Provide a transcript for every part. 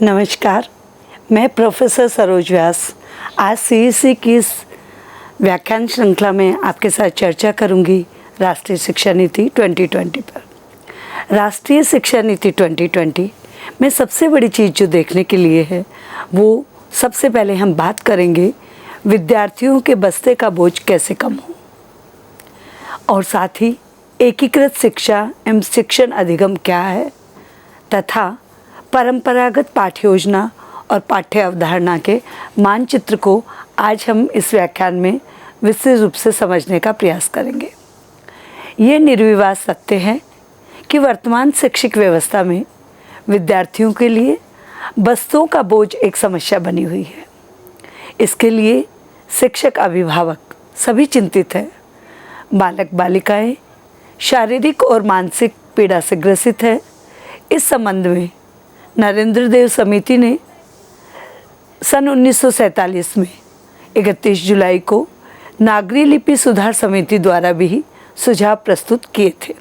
नमस्कार, मैं प्रोफेसर सरोज व्यास आज सीईसी की इस व्याख्यान श्रृंखला में आपके साथ चर्चा करूंगी राष्ट्रीय शिक्षा नीति 2020 पर। राष्ट्रीय शिक्षा नीति 2020 में सबसे बड़ी चीज़ जो देखने के लिए है वो सबसे पहले हम बात करेंगे विद्यार्थियों के बस्ते का बोझ कैसे कम हो, और साथ ही एकीकृत शिक्षा एवं शिक्षण अधिगम क्या है तथा परंपरागत पाठ्य योजना और पाठ्य अवधारणा के मानचित्र को आज हम इस व्याख्यान में विस्तृत रूप से समझने का प्रयास करेंगे। ये निर्विवाद सत्य है कि वर्तमान शैक्षिक व्यवस्था में विद्यार्थियों के लिए बस्तों का बोझ एक समस्या बनी हुई है। इसके लिए शिक्षक, अभिभावक सभी चिंतित हैं। बालक बालिकाएं शारीरिक और मानसिक पीड़ा से ग्रसित है। इस संबंध में नरेंद्र देव समिति ने सन 1947 में 31 जुलाई को नागरी लिपि सुधार समिति द्वारा भी सुझाव प्रस्तुत किए थे।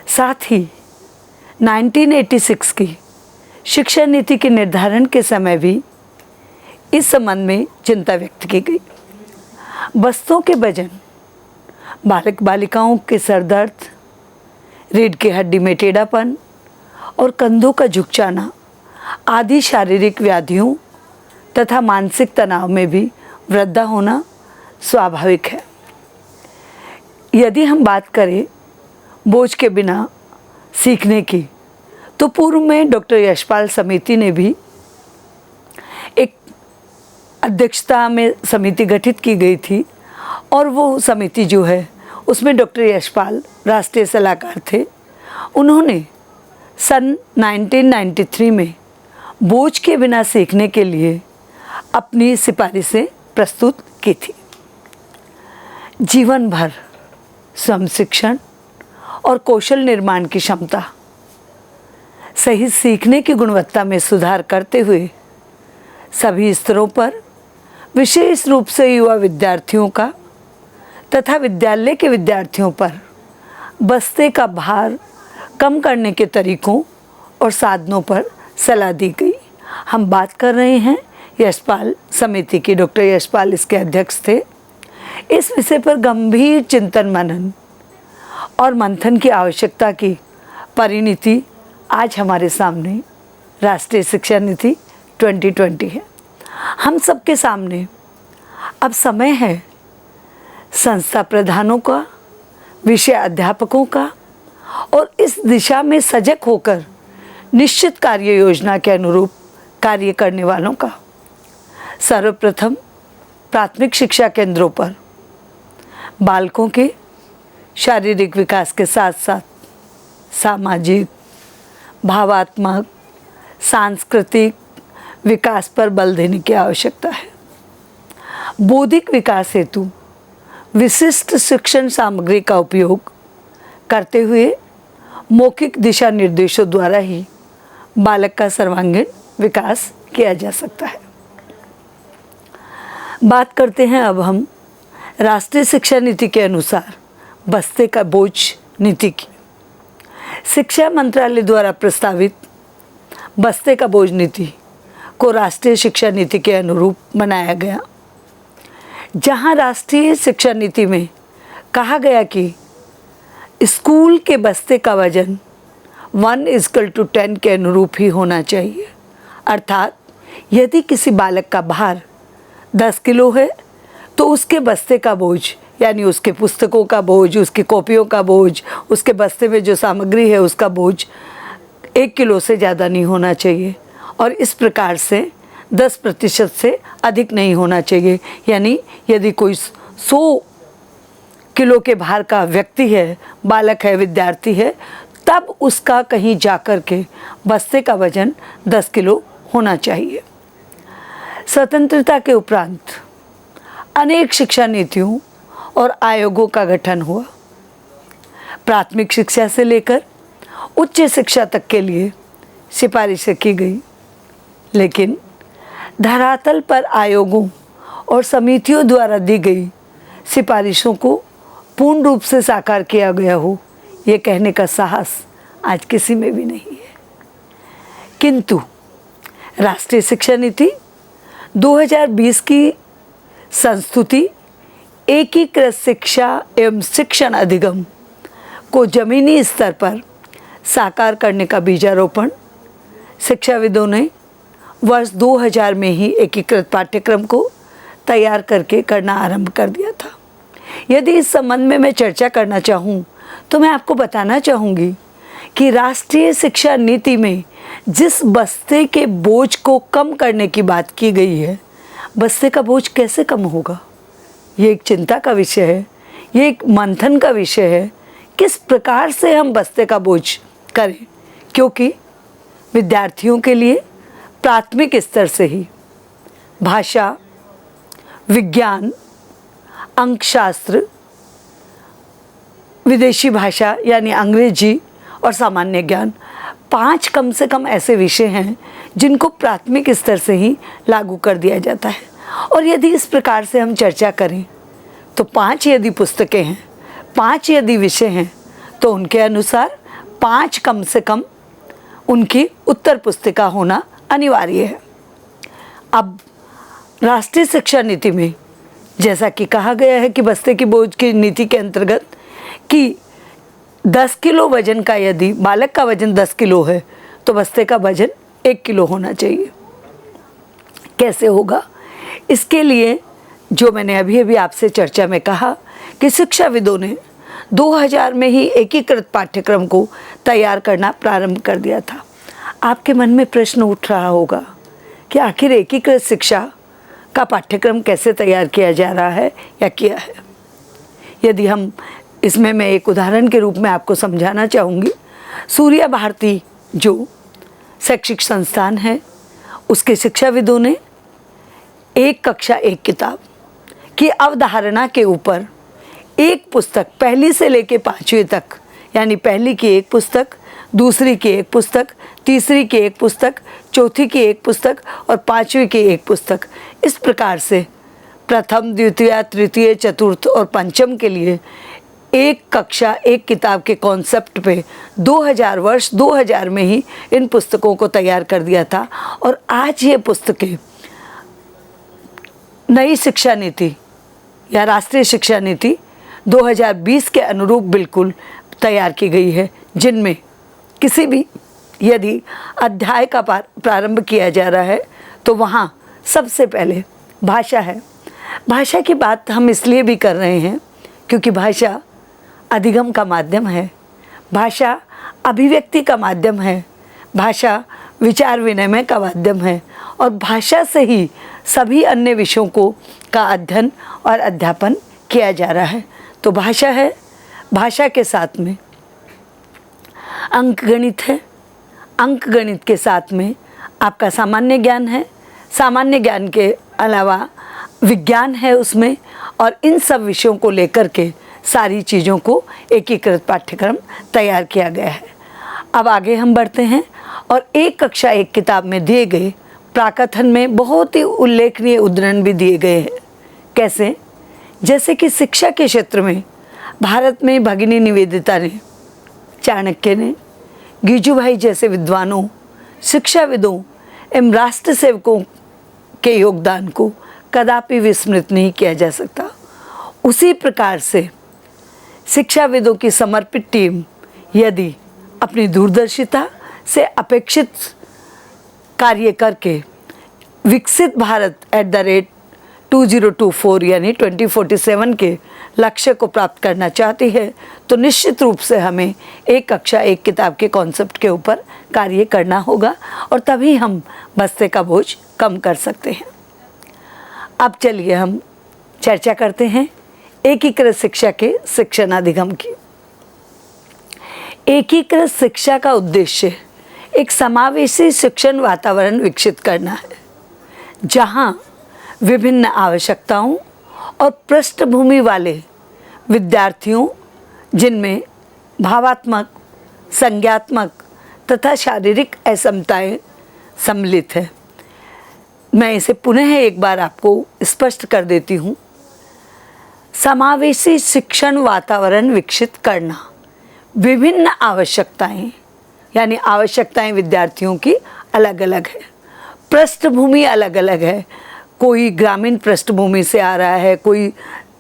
साथ ही 1986 की शिक्षा नीति के निर्धारण के समय भी इस संबंध में चिंता व्यक्त की गई। बस्तों के वजन, बालक बालिकाओं के सरदर्द, रीढ़ की हड्डी में टेढ़ापन और कंधों का झुक जाना आदि शारीरिक व्याधियों तथा मानसिक तनाव में भी वृद्धि होना स्वाभाविक है। यदि हम बात करें बोझ के बिना सीखने की, तो पूर्व में डॉक्टर यशपाल समिति ने भी एक अध्यक्षता में समिति गठित की गई थी, और वो समिति जो है उसमें डॉक्टर यशपाल राष्ट्रीय सलाहकार थे। उन्होंने सन 1993 में बोझ के बिना सीखने के लिए अपनी सिफारिशें प्रस्तुत की थी। जीवन भर स्वयं शिक्षण और कौशल निर्माण की क्षमता, सही सीखने की गुणवत्ता में सुधार करते हुए सभी स्तरों पर, विशेष रूप से युवा विद्यार्थियों का तथा विद्यालय के विद्यार्थियों पर बस्ते का भार कम करने के तरीकों और साधनों पर सलाह दी गई। हम बात कर रहे हैं यशपाल समिति की। डॉक्टर यशपाल इसके अध्यक्ष थे। इस विषय पर गंभीर चिंतन मनन और मंथन की आवश्यकता की परिणति आज हमारे सामने राष्ट्रीय शिक्षा नीति 2020 है। हम सबके सामने अब समय है संस्था प्रधानों का, विषय अध्यापकों का, और इस दिशा में सजग होकर निश्चित कार्य योजना के अनुरूप कार्य करने वालों का। सर्वप्रथम प्राथमिक शिक्षा केंद्रों पर बालकों के शारीरिक विकास के साथ साथ सामाजिक, भावात्मक, सांस्कृतिक विकास पर बल देने की आवश्यकता है। बौद्धिक विकास हेतु विशिष्ट शिक्षण सामग्री का उपयोग करते हुए मौखिक दिशा निर्देशों द्वारा ही बालक का सर्वांगीण विकास किया जा सकता है। बात करते हैं अब हम राष्ट्रीय शिक्षा नीति के अनुसार बस्ते का बोझ नीति की। शिक्षा मंत्रालय द्वारा प्रस्तावित बस्ते का बोझ नीति को राष्ट्रीय शिक्षा नीति के अनुरूप बनाया गया, जहां राष्ट्रीय शिक्षा नीति में कहा गया कि स्कूल के बस्ते का वजन 1:10 के अनुरूप ही होना चाहिए। अर्थात यदि किसी बालक का भार 10 किलो है तो उसके बस्ते का बोझ, यानी उसके पुस्तकों का बोझ, उसकी कॉपियों का बोझ, उसके बस्ते में जो सामग्री है उसका बोझ 1 किलो से ज़्यादा नहीं होना चाहिए, और इस प्रकार से 10% से अधिक नहीं होना चाहिए। यानी यदि कोई 100 किलो के भार का व्यक्ति है, बालक है, विद्यार्थी है, तब उसका कहीं जाकर के बस्ते का वजन 10 किलो होना चाहिए। स्वतंत्रता के उपरांत अनेक शिक्षा नीतियों और आयोगों का गठन हुआ। प्राथमिक शिक्षा से लेकर उच्च शिक्षा तक के लिए सिफारिशें की गई, लेकिन धरातल पर आयोगों और समितियों द्वारा दी गई सिफारिशों को पूर्ण रूप से साकार किया गया हो, ये कहने का साहस आज किसी में भी नहीं है। किंतु राष्ट्रीय शिक्षा नीति 2020 की संस्तुति एकीकृत शिक्षा एवं शिक्षण अधिगम को जमीनी स्तर पर साकार करने का बीजारोपण शिक्षाविदों ने वर्ष 2000 में ही एकीकृत पाठ्यक्रम को तैयार करके करना आरंभ कर दिया था। यदि इस संबंध में मैं चर्चा करना चाहूँ तो मैं आपको बताना चाहूँगी कि राष्ट्रीय शिक्षा नीति में जिस बस्ते के बोझ को कम करने की बात की गई है, बस्ते का बोझ कैसे कम होगा, ये एक चिंता का विषय है, ये एक मंथन का विषय है। किस प्रकार से हम बस्ते का बोझ करें, क्योंकि विद्यार्थियों के लिए प्राथमिक स्तर से ही भाषा, विज्ञान, अंकशास्त्र, विदेशी भाषा यानी अंग्रेजी और सामान्य ज्ञान 5 कम से कम ऐसे विषय हैं जिनको प्राथमिक स्तर से ही लागू कर दिया जाता है। और यदि इस प्रकार से हम चर्चा करें तो 5 यदि पुस्तकें हैं, 5 यदि विषय हैं, तो उनके अनुसार 5 कम से कम उनकी उत्तर पुस्तिका होना अनिवार्य है। अब राष्ट्रीय शिक्षा नीति में जैसा कि कहा गया है कि बस्ते की बोझ की नीति के अंतर्गत कि 10 किलो वजन का यदि बालक का वजन 10 किलो है तो बस्ते का वजन 1 किलो होना चाहिए। कैसे होगा? इसके लिए जो मैंने अभी अभी आपसे चर्चा में कहा कि शिक्षाविदों ने 2000 में ही एकीकृत पाठ्यक्रम को तैयार करना प्रारंभ कर दिया था। आपके मन में प्रश्न उठ रहा होगा कि आखिर एकीकृत शिक्षा का पाठ्यक्रम कैसे तैयार किया जा रहा है या किया है। यदि हम इसमें मैं एक उदाहरण के रूप में आपको समझाना चाहूँगी। सूर्या भारती जो शैक्षिक संस्थान है, उसके शिक्षाविदों ने एक कक्षा एक किताब की अवधारणा के ऊपर एक पुस्तक पहली से लेकर 5वीं तक, यानी पहली की एक पुस्तक, दूसरी की एक पुस्तक, तीसरी की एक पुस्तक, चौथी की एक पुस्तक और 5वीं की एक पुस्तक, इस प्रकार से प्रथम, द्वितीय, तृतीय, चतुर्थ और पंचम के लिए एक कक्षा एक किताब के कॉन्सेप्ट पे 2000 में ही इन पुस्तकों को तैयार कर दिया था। और आज ये पुस्तकें नई शिक्षा नीति या राष्ट्रीय शिक्षा नीति 2020 के अनुरूप बिल्कुल तैयार की गई है, जिनमें किसी भी यदि अध्याय का प्रारंभ किया जा रहा है तो वहाँ सबसे पहले भाषा है। भाषा की बात हम इसलिए भी कर रहे हैं क्योंकि भाषा अधिगम का माध्यम है, भाषा अभिव्यक्ति का माध्यम है, भाषा विचार विनिमय का माध्यम है और भाषा से ही सभी अन्य विषयों को का अध्ययन और अध्यापन किया जा रहा है। तो भाषा है, भाषा के साथ में अंकगणित है, अंकगणित के साथ में आपका सामान्य ज्ञान है, सामान्य ज्ञान के अलावा विज्ञान है उसमें, और इन सब विषयों को लेकर के सारी चीज़ों को एकीकृत पाठ्यक्रम तैयार किया गया है। अब आगे हम बढ़ते हैं और एक कक्षा एक किताब में दिए गए प्राकथन में बहुत ही उल्लेखनीय उद्धरण भी दिए गए हैं। कैसे? जैसे कि शिक्षा के क्षेत्र में भारत में भगिनी निवेदिता ने, चाणक्य ने, गिजुभाई जैसे विद्वानों, शिक्षाविदों एवं राष्ट्र सेवकों के योगदान को कदापि विस्मृत नहीं किया जा सकता। उसी प्रकार से शिक्षाविदों की समर्पित टीम यदि अपनी दूरदर्शिता से अपेक्षित कार्य करके विकसित भारत @2024 यानी 2047 के लक्ष्य को प्राप्त करना चाहती है तो निश्चित रूप से हमें एक कक्षा एक किताब के कॉन्सेप्ट के ऊपर कार्य करना होगा और तभी हम बस्ते का बोझ कम कर सकते हैं। अब चलिए हम चर्चा करते हैं एकीकृत शिक्षा के शिक्षणाधिगम की। एकीकृत शिक्षा का उद्देश्य एक समावेशी शिक्षण वातावरण विकसित करना है, जहां विभिन्न आवश्यकताओं और पृष्ठभूमि वाले विद्यार्थियों, जिनमें भावात्मक, संज्ञात्मक तथा शारीरिक असमताएं सम्मिलित है। मैं इसे पुनः एक बार आपको स्पष्ट कर देती हूँ। समावेशी शिक्षण वातावरण विकसित करना, विभिन्न आवश्यकताएं यानी आवश्यकताएं विद्यार्थियों की अलग अलग है, पृष्ठभूमि अलग अलग है, कोई ग्रामीण पृष्ठभूमि से आ रहा है, कोई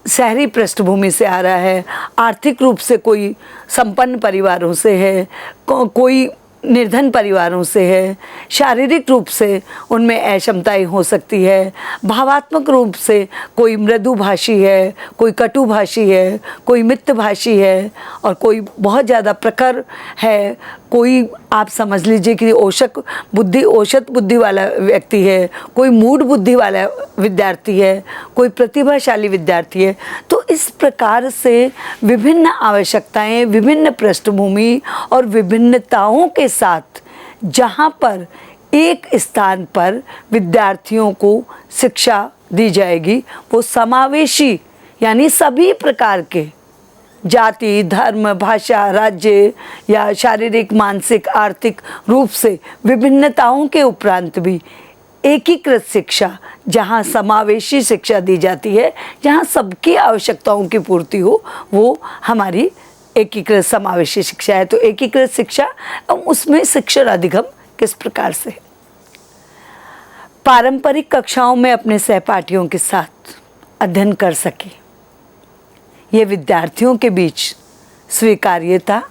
शहरी पृष्ठभूमि से आ रहा है, आर्थिक रूप से कोई संपन्न परिवारों से है, कोई निर्धन परिवारों से है, शारीरिक रूप से उनमें अक्षमताएं हो सकती है, भावात्मक रूप से कोई मृदुभाषी है, कोई कटुभाषी है, कोई मितभाषी है, और कोई बहुत ज़्यादा प्रखर है, कोई आप समझ लीजिए कि औसत बुद्धि वाला व्यक्ति है, कोई मूढ़ बुद्धि वाला विद्यार्थी है, कोई प्रतिभाशाली विद्यार्थी है। तो इस प्रकार से विभिन्न आवश्यकताएं, विभिन्न पृष्ठभूमि और विभिन्नताओं के साथ जहाँ पर एक स्थान पर विद्यार्थियों को शिक्षा दी जाएगी, वो समावेशी यानी सभी प्रकार के जाति, धर्म, भाषा, राज्य या शारीरिक, मानसिक, आर्थिक रूप से विभिन्नताओं के उपरांत भी एकीकृत शिक्षा, जहाँ समावेशी शिक्षा दी जाती है, जहाँ सबकी आवश्यकताओं की पूर्ति हो, वो हमारी एकीकृत समावेशी शिक्षा है। तो एकीकृत शिक्षा, उसमें शिक्षण अधिगम किस प्रकार से? पारंपरिक कक्षाओं में अपने सहपाठियों के साथ अध्ययन कर सके, ये विद्यार्थियों के बीच स्वीकार्यता,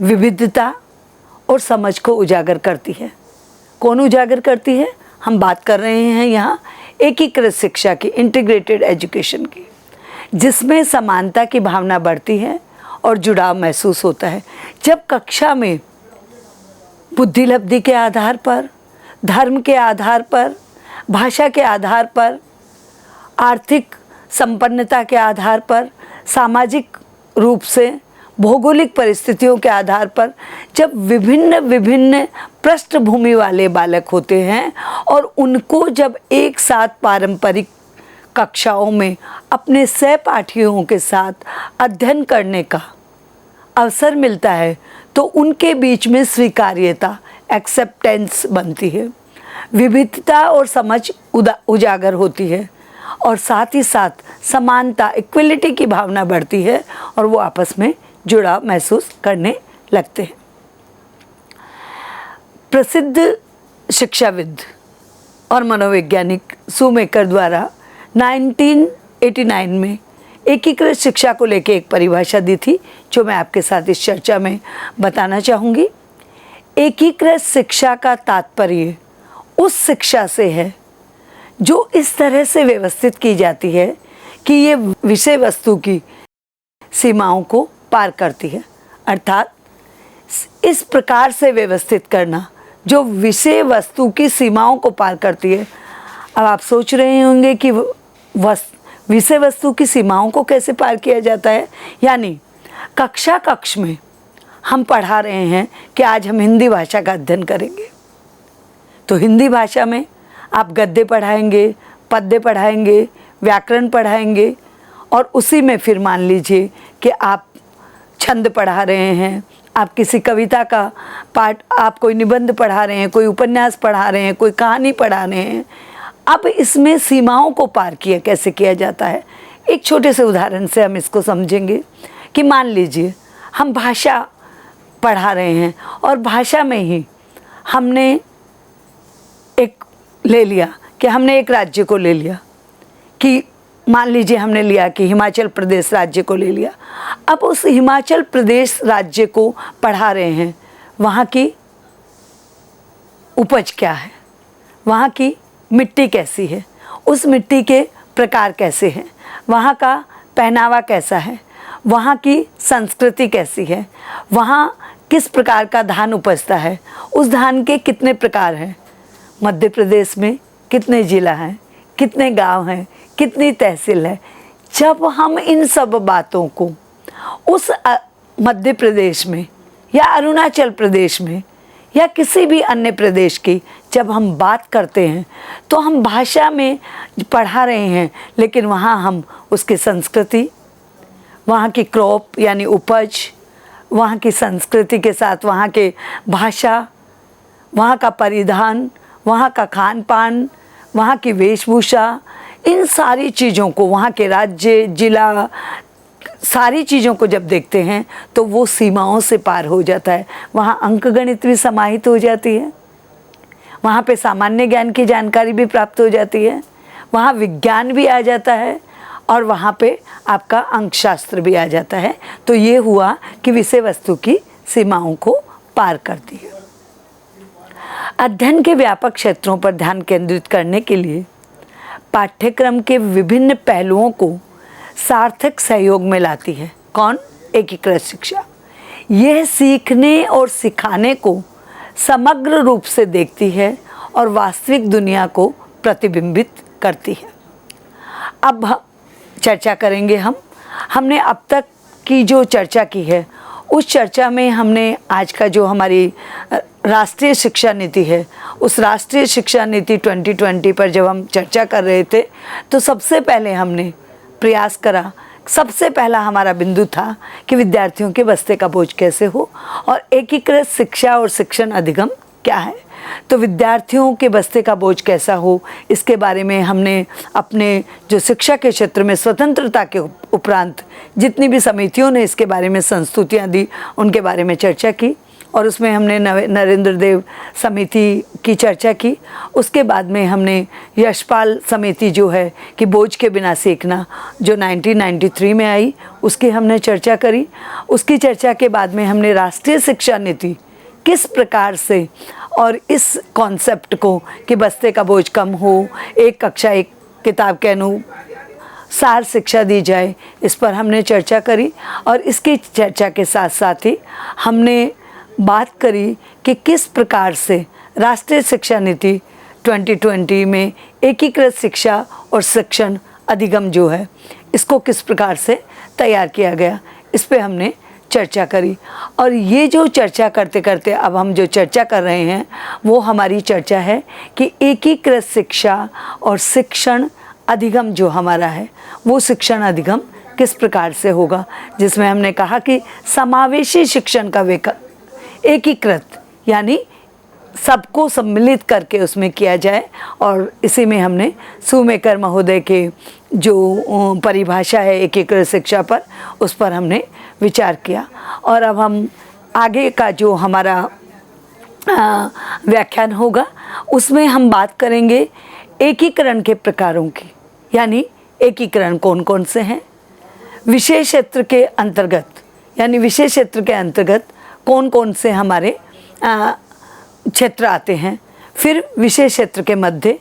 विविधता और समझ को उजागर करती है। कौन उजागर करती है? हम बात कर रहे हैं यहाँ एकीकृत शिक्षा की, इंटीग्रेटेड एजुकेशन की, जिसमें समानता की भावना बढ़ती है और जुड़ाव महसूस होता है। जब कक्षा में बुद्धिलब्धि के आधार पर, धर्म के आधार पर, भाषा के आधार पर, आर्थिक संपन्नता के आधार पर, सामाजिक रूप से, भौगोलिक परिस्थितियों के आधार पर, जब विभिन्न विभिन्न पृष्ठभूमि वाले बालक होते हैं और उनको जब एक साथ पारंपरिक कक्षाओं में अपने सहपाठियों के साथ अध्ययन करने का अवसर मिलता है, तो उनके बीच में स्वीकार्यता, एक्सेप्टेंस बनती है, विविधता और समझ उजागर होती है, और साथ ही साथ समानता, इक्वलिटी की भावना बढ़ती है और वो आपस में जुड़ाव महसूस करने लगते हैं। प्रसिद्ध शिक्षाविद और मनोवैज्ञानिक शूमेकर द्वारा 1989 में एकीकृत शिक्षा को लेकर एक परिभाषा दी थी, जो मैं आपके साथ इस चर्चा में बताना चाहूँगी। एकीकृत शिक्षा का तात्पर्य उस शिक्षा से है जो इस तरह से व्यवस्थित की जाती है कि ये विषय वस्तु की सीमाओं को पार करती है। अर्थात इस प्रकार से व्यवस्थित करना जो विषय वस्तु की सीमाओं को पार करती है। अब आप सोच रहे होंगे कि विषय वस्तु की सीमाओं को कैसे पार किया जाता है। यानी कक्ष में हम पढ़ा रहे हैं कि आज हम हिंदी भाषा का अध्ययन करेंगे, तो हिंदी भाषा में आप गद्य पढ़ाएंगे, पद्य पढ़ाएंगे, व्याकरण पढ़ाएंगे, और उसी में फिर मान लीजिए कि आप छंद पढ़ा रहे हैं, आप किसी कविता का पाठ, आप कोई निबंध पढ़ा रहे हैं, कोई उपन्यास पढ़ा रहे हैं, कोई कहानी पढ़ा रहे हैं। अब इसमें सीमाओं को पार किया कैसे किया जाता है, एक छोटे से उदाहरण से हम इसको समझेंगे कि मान लीजिए हम भाषा पढ़ा रहे हैं और भाषा में ही हमने एक ले लिया कि हमने एक राज्य को ले लिया, कि मान लीजिए हमने लिया कि हिमाचल प्रदेश राज्य को ले लिया। अब उस हिमाचल प्रदेश राज्य को पढ़ा रहे हैं, वहाँ की उपज क्या है, वहाँ की मिट्टी कैसी है, उस मिट्टी के प्रकार कैसे हैं, वहाँ का पहनावा कैसा है, वहाँ की संस्कृति कैसी है, वहाँ किस प्रकार का धान उपजता है, उस धान के कितने प्रकार हैं, मध्य प्रदेश में कितने ज़िला हैं, कितने गांव हैं, कितनी तहसील है। जब हम इन सब बातों को उस मध्य प्रदेश में या अरुणाचल प्रदेश में या किसी भी अन्य प्रदेश की जब हम बात करते हैं, तो हम भाषा में पढ़ा रहे हैं, लेकिन वहाँ हम उसकी संस्कृति, वहाँ की क्रॉप यानी उपज, वहाँ की संस्कृति के साथ वहाँ के भाषा, वहाँ का परिधान, वहाँ का खान पान, वहाँ की वेशभूषा, इन सारी चीज़ों को, वहाँ के राज्य, जिला, सारी चीज़ों को जब देखते हैं तो वो सीमाओं से पार हो जाता है। वहाँ अंकगणित भी समाहित हो जाती है, वहाँ पे सामान्य ज्ञान की जानकारी भी प्राप्त हो जाती है, वहाँ विज्ञान भी आ जाता है और वहाँ पे आपका अंकशास्त्र भी आ जाता है। तो ये हुआ कि विषय वस्तु की सीमाओं को पार करती है। अध्ययन के व्यापक क्षेत्रों पर ध्यान केंद्रित करने के लिए पाठ्यक्रम के विभिन्न पहलुओं को सार्थक सहयोग में लाती है। कौन? एकीकृत शिक्षा। यह सीखने और सिखाने को समग्र रूप से देखती है और वास्तविक दुनिया को प्रतिबिंबित करती है। अब चर्चा करेंगे हमने अब तक की जो चर्चा की है उस चर्चा में हमने आज का जो हमारी राष्ट्रीय शिक्षा नीति है, उस राष्ट्रीय शिक्षा नीति 2020 पर जब हम चर्चा कर रहे थे तो सबसे पहले हमने प्रयास करा, सबसे पहला हमारा बिंदु था कि विद्यार्थियों के बस्ते का बोझ कैसे हो और एकीकृत शिक्षा और शिक्षण अधिगम क्या है। तो विद्यार्थियों के बस्ते का बोझ कैसा हो, इसके बारे में हमने अपने जो शिक्षा के क्षेत्र में स्वतंत्रता के उपरांत जितनी भी समितियों ने इसके बारे में संस्तुतियाँ दी उनके बारे में चर्चा की और उसमें हमने नरेंद्र देव समिति की चर्चा की। उसके बाद में हमने यशपाल समिति जो है कि बोझ के बिना सीखना, जो 1993 में आई, उसकी हमने चर्चा करी। उसकी चर्चा के बाद में हमने राष्ट्रीय शिक्षा नीति किस प्रकार से और इस कॉन्सेप्ट को कि बस्ते का बोझ कम हो, एक कक्षा एक किताब के अनुसार शिक्षा दी जाए, इस पर हमने चर्चा करी। और इसकी चर्चा के साथ साथ ही हमने बात करी कि किस प्रकार से राष्ट्रीय शिक्षा नीति 2020 में एकीकृत शिक्षा और शिक्षण अधिगम जो है इसको किस प्रकार से तैयार किया गया, इस पे हमने चर्चा करी। और ये जो चर्चा करते करते अब हम जो चर्चा कर रहे हैं वो हमारी चर्चा है कि एकीकृत शिक्षा और शिक्षण अधिगम जो हमारा है वो शिक्षण अधिगम किस प्रकार से होगा, जिसमें हमने कहा कि समावेशी शिक्षण का एकीकृत यानी सबको सम्मिलित करके उसमें किया जाए। और इसी में हमने सुमेकर महोदय के जो परिभाषा है एकीकृत शिक्षा पर, उस पर हमने विचार किया। और अब हम आगे का जो हमारा व्याख्यान होगा उसमें हम बात करेंगे एकीकरण के प्रकारों की, यानी एकीकरण कौन कौन से हैं, विशेष क्षेत्र के अंतर्गत यानी विशेष क्षेत्र के अंतर्गत कौन कौन से हमारे क्षेत्र आते हैं, फिर विशेष क्षेत्र के मध्य,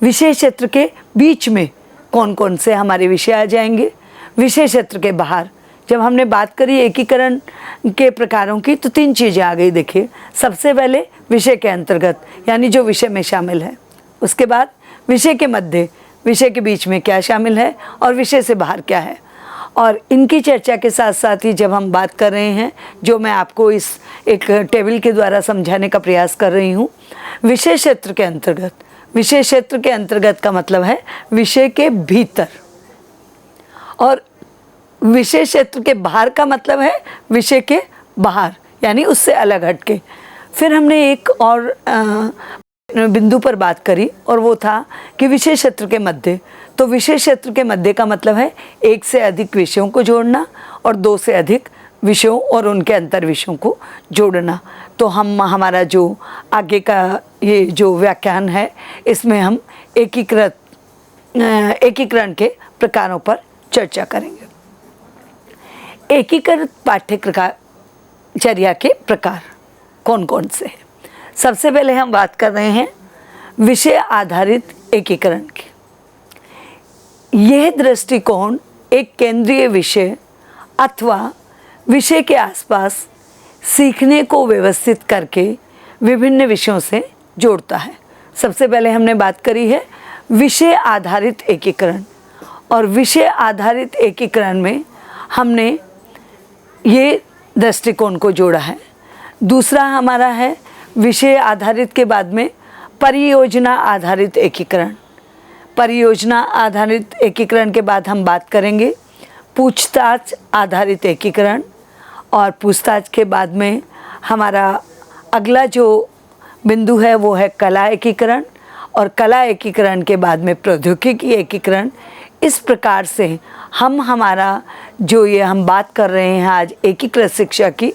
विशेष क्षेत्र के बीच में कौन कौन से हमारे विषय आ जाएंगे, विशेष क्षेत्र के बाहर। जब हमने बात करी एकीकरण के प्रकारों की तो 3 चीज़ें आ गई। देखिए, सबसे पहले विषय के अंतर्गत यानी जो विषय में शामिल है, उसके बाद विषय के मध्य, विषय के बीच में क्या शामिल है और विषय से बाहर क्या है। और इनकी चर्चा के साथ साथ ही जब हम बात कर रहे हैं, जो मैं आपको इस एक टेबल के द्वारा समझाने का प्रयास कर रही हूँ, विशेष क्षेत्र के अंतर्गत, विशेष क्षेत्र के अंतर्गत का मतलब है विषय के भीतर, और विशेष क्षेत्र के बाहर का मतलब है विषय के बाहर यानी उससे अलग हटके। फिर हमने एक और बिंदु पर बात करी और वो था कि विशेष क्षेत्र के मध्य। तो विशेष क्षेत्र के मध्य का मतलब है 1 से अधिक विषयों को जोड़ना और 2 से अधिक विषयों और उनके अंतर विषयों को जोड़ना। तो हमारा जो आगे का ये जो व्याख्यान है इसमें हम एकीकरण के प्रकारों पर चर्चा करेंगे। एकीकृत पाठ्यचर्या के प्रकार कौन कौन से हैं। सबसे पहले हम बात कर रहे हैं विषय आधारित एकीकरण की। यह दृष्टिकोण एक केंद्रीय विषय अथवा विषय के आसपास सीखने को व्यवस्थित करके विभिन्न विषयों से जोड़ता है। सबसे पहले हमने बात करी है विषय आधारित एकीकरण, और विषय आधारित एकीकरण में हमने ये दृष्टिकोण को जोड़ा है। दूसरा हमारा है विषय आधारित के बाद में परियोजना आधारित एकीकरण। परियोजना आधारित एकीकरण के बाद हम बात करेंगे पूछताछ आधारित एकीकरण, और पूछताछ के बाद में हमारा अगला जो बिंदु है वो है कला एकीकरण, और कला एकीकरण के बाद में प्रौद्योगिकी एकीकरण। इस प्रकार से हमारा जो ये हम बात कर रहे हैं आज एकीकृत शिक्षा की,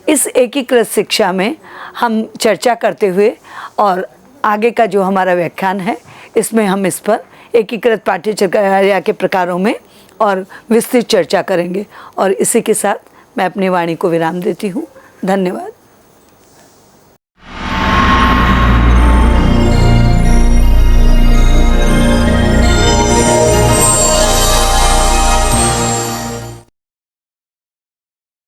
इस एकीकृत शिक्षा में हम चर्चा करते हुए और आगे का जो हमारा व्याख्यान है इसमें हम इस पर एकीकृत पाठ्यचर्या के प्रकारों में और विस्तृत चर्चा करेंगे। और इसी के साथ मैं अपनी वाणी को विराम देती हूँ। धन्यवाद।